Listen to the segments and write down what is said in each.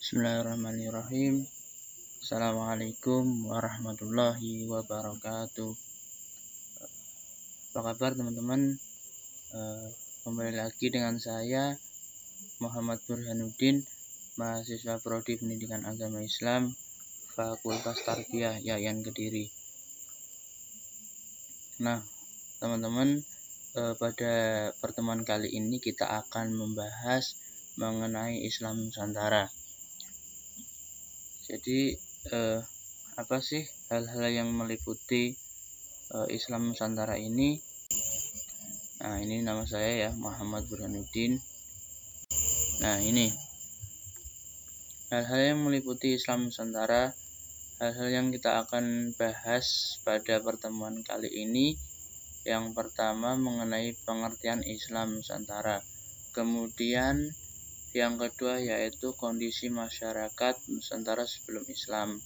Bismillahirrahmanirrahim. Assalamualaikum warahmatullahi wabarakatuh. Apa kabar teman-teman? Kembali lagi dengan saya Muhammad Burhanuddin, mahasiswa Prodi Pendidikan Agama Islam, Fakultas Tarbiyah YAIN Kediri. Nah, teman-teman, pada pertemuan kali ini kita akan membahas mengenai Islam Nusantara. Jadi apa sih hal-hal yang meliputi Islam Nusantara ini? Nah, ini nama saya ya, Muhammad Burhanuddin. Nah, ini hal-hal yang meliputi Islam Nusantara, hal-hal yang kita akan bahas pada pertemuan kali ini. Yang pertama mengenai pengertian Islam Nusantara. Kemudian yang kedua yaitu kondisi masyarakat Nusantara sebelum Islam.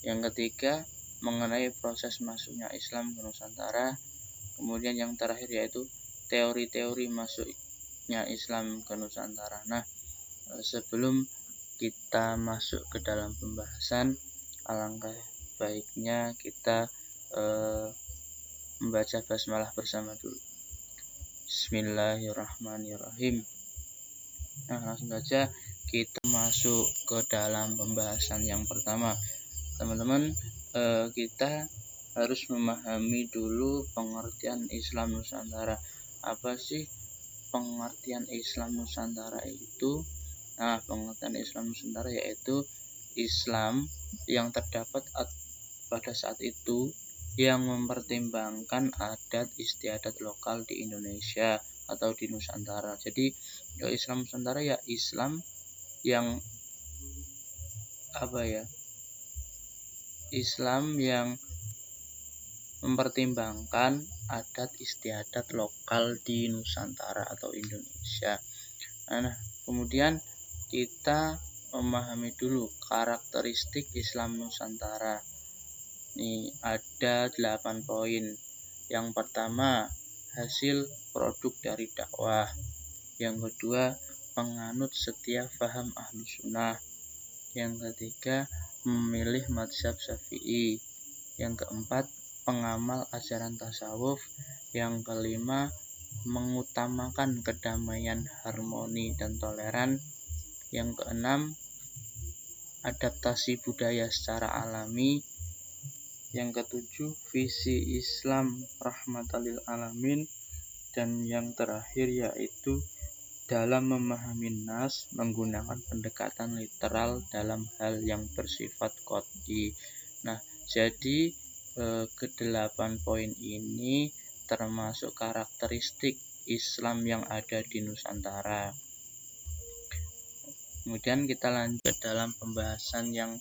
Yang ketiga mengenai proses masuknya Islam ke Nusantara. Kemudian yang terakhir yaitu teori-teori masuknya Islam ke Nusantara. Nah, sebelum kita masuk ke dalam pembahasan, alangkah baiknya kita membaca basmalah bersama dulu. Bismillahirrahmanirrahim. Nah, langsung saja kita masuk ke dalam pembahasan yang pertama. Teman-teman, kita harus memahami dulu pengertian Islam Nusantara. Apa sih pengertian Islam Nusantara itu? Nah, pengertian Islam Nusantara yaitu Islam yang terdapat pada saat itu yang mempertimbangkan adat istiadat lokal di Indonesia atau di Nusantara. Jadi Islam Nusantara ya Islam yang Islam yang mempertimbangkan adat istiadat lokal di Nusantara atau Indonesia. Nah, kemudian kita memahami dulu karakteristik Islam Nusantara. Ini ada 8 poin. Yang pertama, hasil produk dari dakwah. Yang kedua, penganut setia faham Ahlus Sunnah. Yang ketiga, memilih mazhab Syafi'i. Yang keempat, pengamal ajaran tasawuf. Yang kelima, mengutamakan kedamaian, harmoni, dan toleran. Yang keenam, adaptasi budaya secara alami. Yang ketujuh, visi Islam rahmatan lil alamin. Dan yang terakhir yaitu dalam memahami nas menggunakan pendekatan literal dalam hal yang bersifat qot'i. Nah, jadi ke-8 poin ini termasuk karakteristik Islam yang ada di Nusantara. Kemudian kita lanjut ke dalam pembahasan yang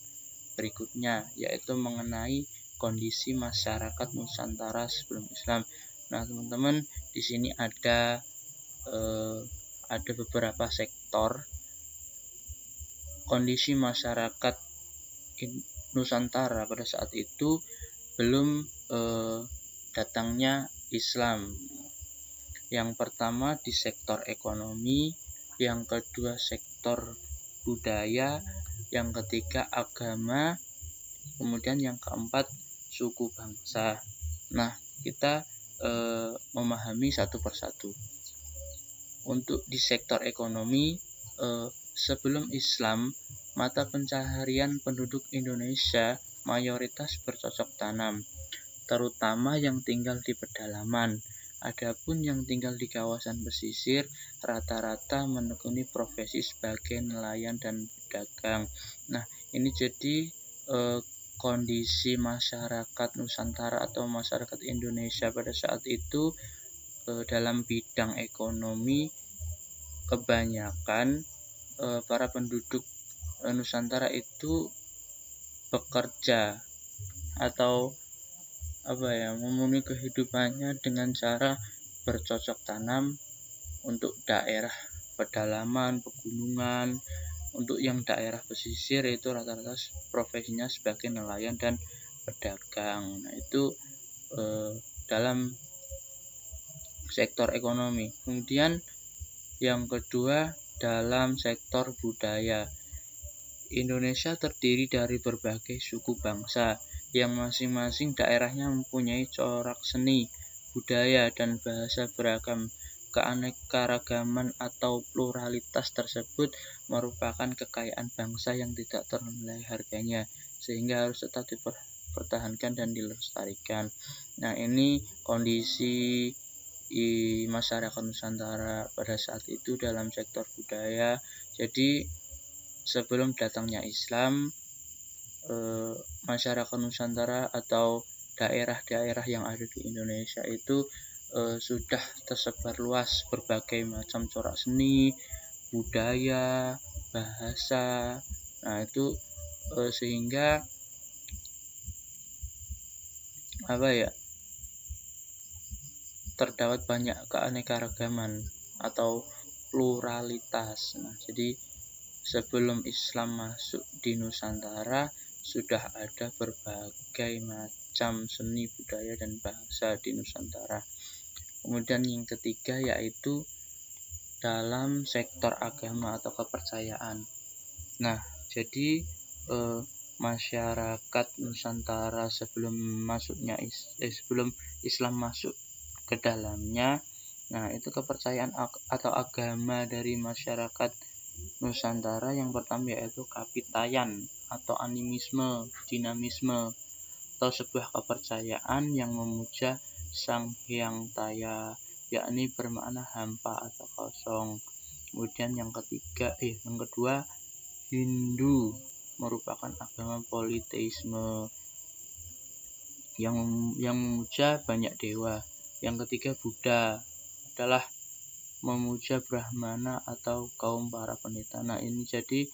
berikutnya, yaitu mengenai kondisi masyarakat Nusantara sebelum Islam. Nah, teman-teman, di sini ada beberapa sektor kondisi masyarakat Nusantara pada saat itu belum datangnya Islam. Yang pertama di sektor ekonomi, yang kedua sektor budaya, yang ketiga agama, kemudian yang keempat suku bangsa. Nah, kita memahami satu persatu. Untuk di sektor ekonomi, sebelum Islam, mata pencaharian penduduk Indonesia mayoritas bercocok tanam, terutama yang tinggal di pedalaman. Adapun yang tinggal di kawasan pesisir rata-rata menekuni profesi sebagai nelayan dan pedagang. Nah, ini jadi kondisi masyarakat Nusantara atau masyarakat Indonesia pada saat itu dalam bidang ekonomi. Kebanyakan para penduduk Nusantara itu bekerja atau memenuhi kehidupannya dengan cara bercocok tanam untuk daerah pedalaman, pegunungan. Untuk yang daerah pesisir itu rata-rata profesinya sebagai nelayan dan pedagang. Nah, itu dalam sektor ekonomi. Kemudian yang kedua dalam sektor budaya. Indonesia terdiri dari berbagai suku bangsa yang masing-masing daerahnya mempunyai corak seni, budaya, dan bahasa beragam. Keanekaragaman atau pluralitas tersebut merupakan kekayaan bangsa yang tidak ternilai harganya, sehingga harus tetap dipertahankan dan dilestarikan. Nah, ini kondisi masyarakat Nusantara pada saat itu dalam sektor budaya. Jadi sebelum datangnya Islam, masyarakat Nusantara atau daerah-daerah yang ada di Indonesia itu sudah tersebar luas berbagai macam corak seni, budaya, bahasa. Nah, itu sehingga terdapat banyak keanekaragaman atau pluralitas. Nah, jadi sebelum Islam masuk di Nusantara sudah ada berbagai macam seni, budaya, dan bahasa di Nusantara. Kemudian yang ketiga yaitu dalam sektor agama atau kepercayaan. Nah, jadi masyarakat Nusantara sebelum Islam masuk ke dalamnya, nah itu kepercayaan atau agama dari masyarakat Nusantara yang pertama yaitu kapitayan atau animisme, dinamisme, atau sebuah kepercayaan yang memuja Sang Hyang Taya, yakni bermakna hampa atau kosong. Kemudian yang kedua Hindu merupakan agama politeisme yang memuja banyak dewa. Yang ketiga Buddha adalah memuja Brahmana atau kaum para pendeta. Nah, ini jadi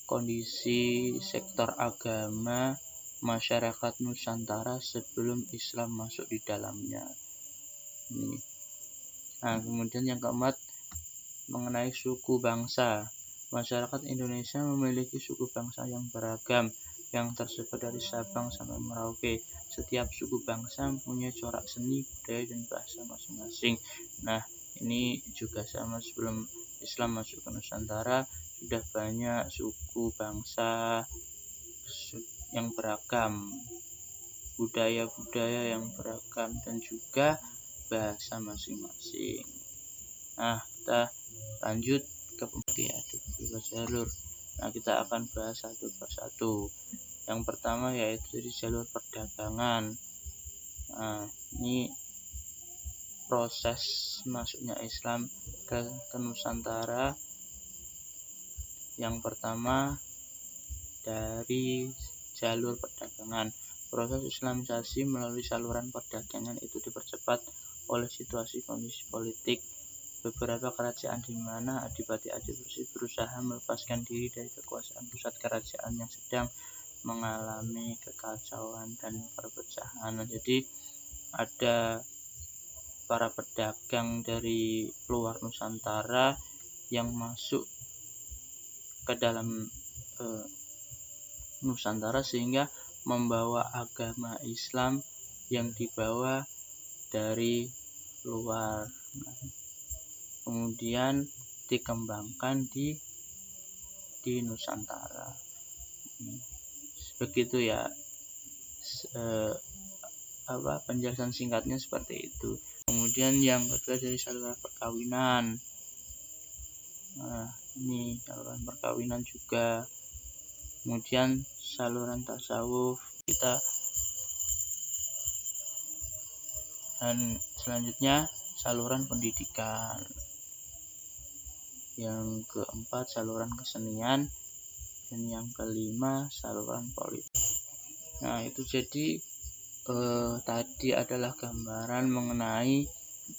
kondisi sektor agama masyarakat Nusantara sebelum Islam masuk di dalamnya. Nah, kemudian yang keempat mengenai suku bangsa. Masyarakat Indonesia memiliki suku bangsa yang beragam yang tersebar dari Sabang sampai Merauke. Setiap suku bangsa mempunyai corak seni, budaya, dan bahasa masing-masing. Nah, ini juga sama sebelum Islam masuk ke Nusantara sudah banyak suku bangsa yang beragam, budaya-budaya yang beragam, dan juga bahasa masing-masing. Nah, kita lanjut ke beberapa jalur. Nah, kita akan bahas satu persatu. Yang pertama yaitu di jalur perdagangan. Nah, ini proses masuknya Islam ke Nusantara. Yang pertama dari jalur perdagangan. Proses Islamisasi melalui saluran perdagangan itu dipercepat oleh situasi kondisi politik beberapa kerajaan di mana Adipati-Adi Bersih berusaha melepaskan diri dari kekuasaan pusat kerajaan yang sedang mengalami kekacauan dan perpecahan. Jadi ada para pedagang dari luar Nusantara yang masuk ke dalam Nusantara sehingga membawa agama Islam yang dibawa dari luar. Kemudian dikembangkan di Nusantara. Begitu ya, penjelasan singkatnya seperti itu. Kemudian yang kedua dari saluran perkawinan. Nah, ini saluran perkawinan juga. Kemudian saluran tasawuf dan selanjutnya saluran pendidikan. Yang keempat saluran kesenian, dan yang kelima saluran politik. Nah, itu jadi tadi adalah gambaran mengenai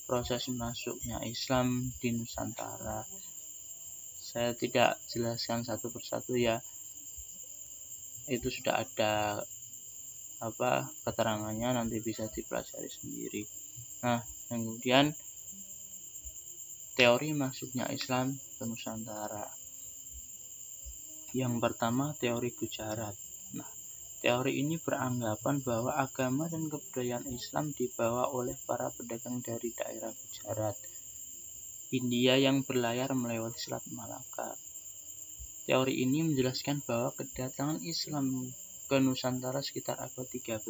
proses masuknya Islam di Nusantara. Saya tidak jelaskan satu persatu ya, itu sudah ada keterangannya, nanti bisa dipelajari sendiri. Nah, kemudian teori masuknya Islam ke Nusantara. Yang pertama teori Gujarat. Nah, teori ini beranggapan bahwa agama dan kebudayaan Islam dibawa oleh para pedagang dari daerah Gujarat, India yang berlayar melewati Selat Malaka. Teori ini menjelaskan bahwa kedatangan Islam ke Nusantara sekitar abad 13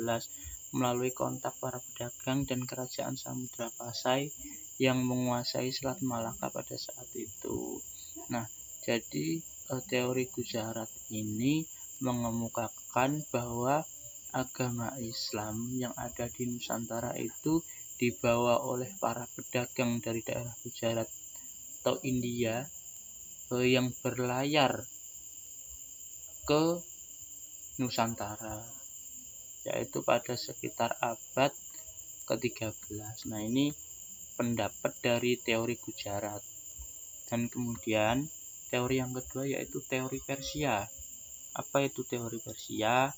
melalui kontak para pedagang dan kerajaan Samudra Pasai yang menguasai Selat Malaka pada saat itu. Nah, jadi teori Gujarat ini mengemukakan bahwa agama Islam yang ada di Nusantara itu dibawa oleh para pedagang dari daerah Gujarat atau India yang berlayar ke Nusantara, yaitu pada sekitar abad ke-13. Nah, ini pendapat dari teori Gujarat. Dan kemudian teori yang kedua yaitu teori Persia. Apa itu teori Persia?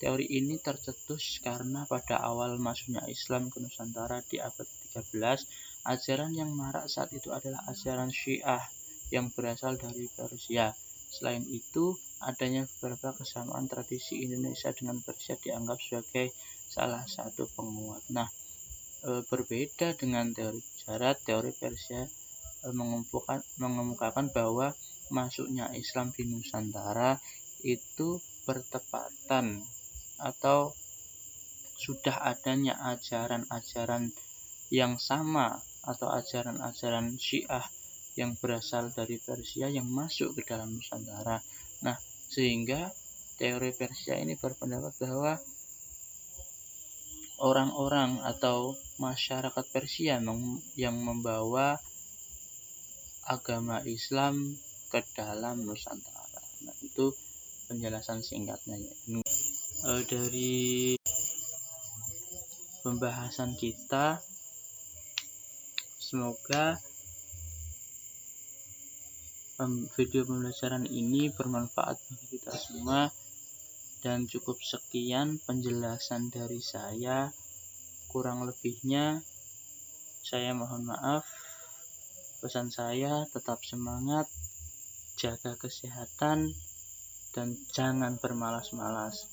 Teori ini tercetus karena pada awal masuknya Islam ke Nusantara di abad ke-13, ajaran yang marak saat itu adalah ajaran Syiah yang berasal dari Persia. Selain itu, adanya beberapa kesamaan tradisi Indonesia dengan Persia dianggap sebagai salah satu penguat. Nah, berbeda dengan teori Gujarat, teori Persia mengemukakan bahwa masuknya Islam di Nusantara itu bertepatan atau sudah adanya ajaran-ajaran yang sama atau ajaran-ajaran Syiah yang berasal dari Persia yang masuk ke dalam Nusantara. Nah, sehingga teori Persia ini berpendapat bahwa orang-orang atau masyarakat Persia yang membawa agama Islam ke dalam Nusantara. Nah, itu penjelasan singkatnya ya. Dari pembahasan kita, semoga video pembelajaran ini bermanfaat bagi kita semua, dan cukup sekian penjelasan dari saya. Kurang lebihnya saya mohon maaf. Pesan saya, tetap semangat, jaga kesehatan, dan jangan bermalas-malas.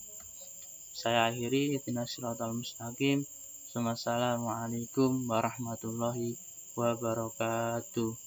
Saya akhiri, ihdinas siratal mustaqim. Wassalamualaikum warahmatullahi wabarakatuh.